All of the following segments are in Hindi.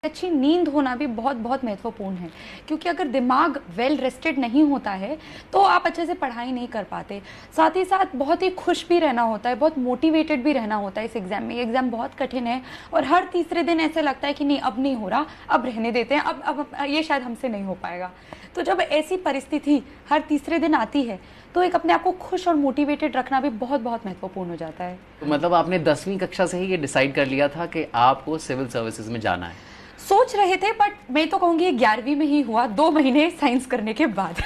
अच्छी नींद होना भी बहुत बहुत महत्वपूर्ण है, क्योंकि अगर दिमाग वेल रेस्टेड नहीं होता है तो आप अच्छे से पढ़ाई नहीं कर पाते। साथ ही साथ बहुत ही खुश भी रहना होता है, बहुत मोटिवेटेड भी रहना होता है इस एग्ज़ाम में। एग्ज़ाम बहुत कठिन है और हर तीसरे दिन ऐसे लगता है कि नहीं, अब नहीं हो रहा, अब रहने देते हैं, अब ये शायद हमसे नहीं हो पाएगा। तो जब ऐसी परिस्थिति हर तीसरे दिन आती है तो एक अपने आप को खुश और मोटिवेटेड रखना भी बहुत बहुत महत्वपूर्ण हो जाता है। तो मतलब आपने 10वीं कक्षा से ही ये डिसाइड कर लिया था कि आपको सिविल सर्विसेज में जाना है? सोच रहे थे, बट मैं तो कहूँगी 11वीं में ही हुआ, 2 महीने साइंस करने के बाद।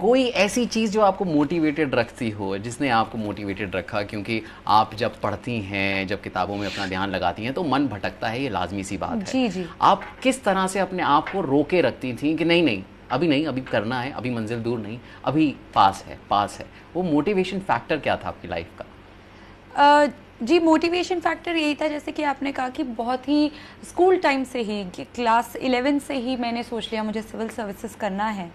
कोई ऐसी चीज़ जो आपको मोटिवेटेड रखती हो, जिसने आपको मोटिवेटेड रखा? क्योंकि आप जब पढ़ती हैं, जब किताबों में अपना ध्यान लगाती हैं तो मन भटकता है, ये लाजमी सी बात है। जी जी। आप किस तरह से अपने आप को रोके रखती थी कि नहीं नहीं, अभी नहीं, अभी करना है, अभी मंजिल दूर नहीं, अभी पास है, पास है? वो मोटिवेशन फैक्टर क्या था आपकी लाइफ का? जी, मोटिवेशन फैक्टर यही था, जैसे कि आपने कहा कि बहुत ही स्कूल टाइम से ही, क्लास 11 से ही मैंने सोच लिया मुझे सिविल सर्विसेज करना है।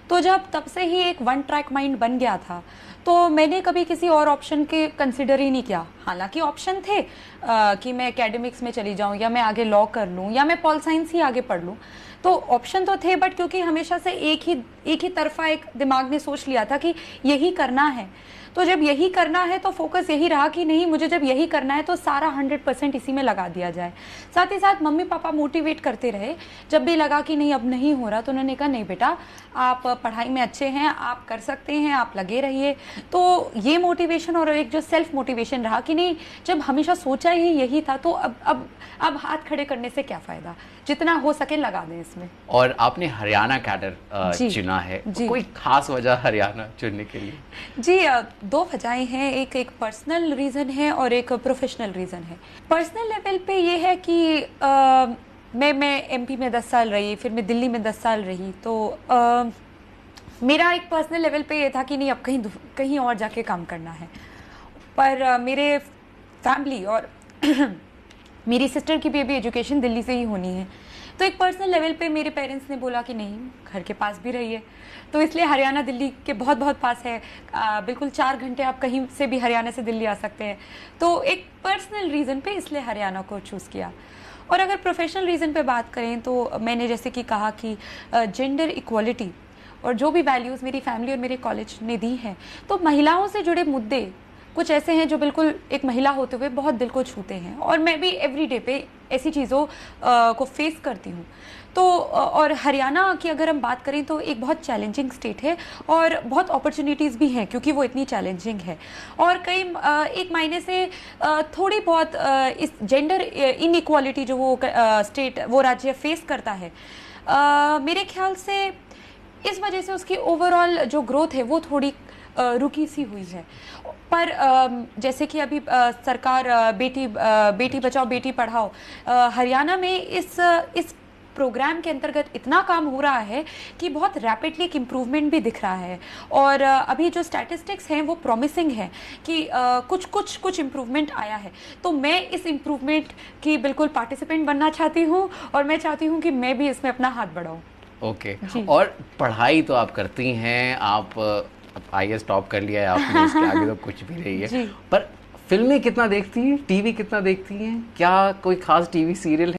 तो जब तब से ही एक वन ट्रैक माइंड बन गया था, तो मैंने कभी किसी और ऑप्शन के कंसिडर ही नहीं किया। हालांकि ऑप्शन थे कि मैं एकेडमिक्स में चली जाऊं, या मैं आगे लॉ कर लूं, या मैं पॉल साइंस ही आगे पढ़ लूं। तो ऑप्शन तो थे, बट क्योंकि हमेशा से एक ही तरफा एक दिमाग ने सोच लिया था कि यही करना है, तो जब यही करना है तो फोकस यही रहा कि नहीं, मुझे जब यही करना है तो सारा 100% इसी में लगा दिया जाए। साथ ही साथ मम्मी पापा मोटिवेट करते रहे। जब भी लगा कि नहीं, अब नहीं हो रहा, तो उन्होंने कहा नहीं बेटा, आप पढ़ाई में अच्छे हैं, आप कर सकते हैं, आप लगे रहिए। तो ये मोटिवेशन और एक जो सेल्फ मोटिवेशन रहा कि नहीं, जब हमेशा सोचा ही यही था तो अब हाथ खड़े करने से क्या फ़ायदा, जितना हो सके लगा दें इसमें। और आपने हरियाणा कैडर चुना है, तो कोई खास वजह हरियाणा चुनने के लिए? जी, 2 वजहें हैं। एक पर्सनल रीज़न है और एक प्रोफेशनल रीज़न है। पर्सनल लेवल पे ये है कि मैं एमपी में 10 साल रही, फिर मैं दिल्ली में 10 साल रही। तो मेरा एक पर्सनल लेवल पे ये था कि नहीं, अब कहीं और जाके काम करना है। पर मेरे फैमिली और मेरी सिस्टर की भी अभी एजुकेशन दिल्ली से ही होनी है, तो एक पर्सनल लेवल पे मेरे पेरेंट्स ने बोला कि नहीं, घर के पास भी रहिए। तो इसलिए हरियाणा दिल्ली के बहुत बहुत पास है। बिल्कुल 4 घंटे आप कहीं से भी हरियाणा से दिल्ली आ सकते हैं। तो एक पर्सनल रीज़न पे इसलिए हरियाणा को चूज़ किया। और अगर प्रोफेशनल रीज़न पे बात करें तो मैंने जैसे कि कहा कि जेंडर इक्वालिटी और जो भी वैल्यूज़ मेरी फैमिली और मेरे कॉलेज ने दी हैं, तो महिलाओं से जुड़े मुद्दे कुछ ऐसे हैं जो बिल्कुल एक महिला होते हुए बहुत दिल को छूते हैं, और मैं भी एवरीडे पे ऐसी चीज़ों को फेस करती हूँ। तो और हरियाणा की अगर हम बात करें तो एक बहुत चैलेंजिंग स्टेट है और बहुत अपॉर्चुनिटीज़ भी हैं, क्योंकि वो इतनी चैलेंजिंग है। और कई एक मायने से थोड़ी बहुत इस जेंडर इनइक्वालिटी जो वो स्टेट, वो राज्य फेस करता है, मेरे ख्याल से इस वजह से उसकी ओवरऑल जो ग्रोथ है वो थोड़ी रुकी सी हुई है। पर जैसे कि अभी सरकार बेटी बचाओ बेटी पढ़ाओ, हरियाणा में इस प्रोग्राम के अंतर्गत इतना काम हो रहा है कि बहुत रैपिडली एक इम्प्रूवमेंट भी दिख रहा है। और अभी जो स्टैटिस्टिक्स हैं वो प्रॉमिसिंग है कि कुछ इम्प्रूवमेंट आया है। तो मैं इस इम्प्रूवमेंट की बिल्कुल पार्टिसिपेंट बनना चाहती हूँ, और मैं चाहती हूँ कि मैं भी इसमें अपना हाथ बढ़ाऊँ। ओके। और पढ़ाई तो आप करती हैं, आप IAS टॉप कर लिया है आपने, इसके आगे तो कुछ भी नहीं है। पर फिल्में कितना देखती हैं, टीवी कितना देखती हैं? क्या कोई खास टीवी सीरियल है?